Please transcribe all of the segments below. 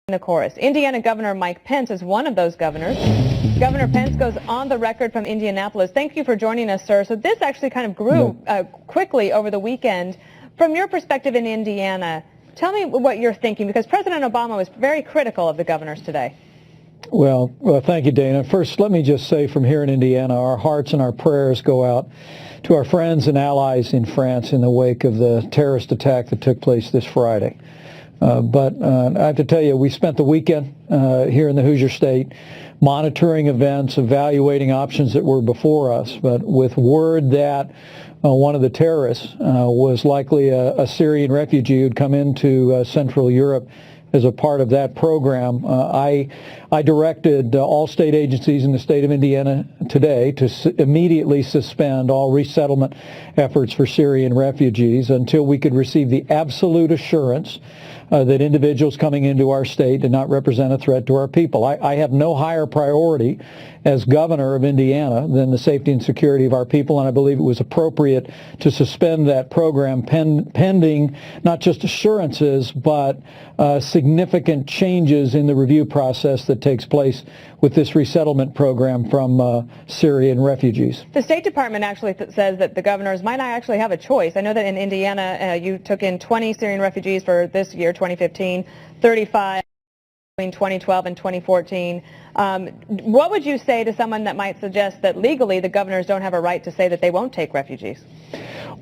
the chorus. Indiana Governor Mike Pence is one of those governors. Governor Pence goes on the record from Indianapolis. Thank you for joining us, sir. So this actually kind of grew quickly over the weekend. From your perspective in Indiana, tell me what you're thinking, because President Obama was very critical of the governors today. Well, thank you, Dana. First, let me just say from here in Indiana, our hearts and our prayers go out to our friends and allies in France in the wake of the terrorist attack that took place this Friday. But I have to tell you, we spent the weekend here in the Hoosier State monitoring events, evaluating options that were before us. But with word that one of the terrorists was likely a Syrian refugee who'd come into Central Europe as a part of that program, I directed all state agencies in the state of Indiana today to immediately suspend all resettlement efforts for Syrian refugees until we could receive the absolute assurance that individuals coming into our state did not represent a threat to our people. I have no higher priority as governor of Indiana than the safety and security of our people, and I believe it was appropriate to suspend that program pending not just assurances, but significant changes in the review process that takes place with this resettlement program from Syrian refugees. The State Department actually says that the governors might not actually have a choice. I know that in Indiana, you took in 20 Syrian refugees for this year, 2015, 35 between 2012 and 2014. What would you say to someone that might suggest that legally the governors don't have a right to say that they won't take refugees?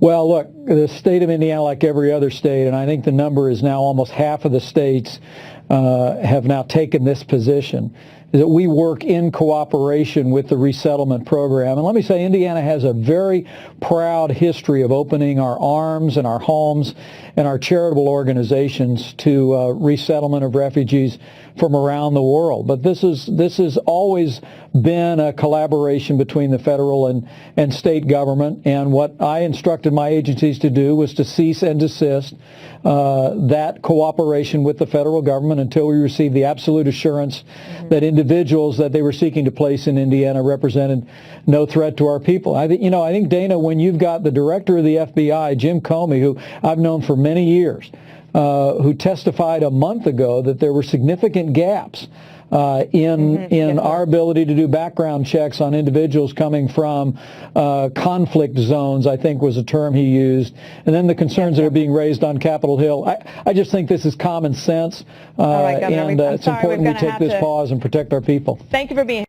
Well, look, the state of Indiana, like every other state, and I think the number is now almost half of the states have now taken this position, is that we work in cooperation with the resettlement program. And let me say, Indiana has a very proud history of opening our arms and our homes and our charitable organizations to resettlement of refugees from around the world. But this has always been a collaboration between the federal and state government. And what I instructed my agencies to do was to cease and desist that cooperation with the federal government until we received the absolute assurance that individuals that they were seeking to place in Indiana represented no threat to our people. I think, Dana, when you've got the director of the FBI, Jim Comey, who I've known for many years, who testified a month ago that there were significant gaps in our ability to do background checks on individuals coming from conflict zones, I think was a term he used, and then the concerns that are being raised on Capitol Hill. I just think this is common sense, All right, Governor, and it's important we take this pause and protect our people. Thank you for being here.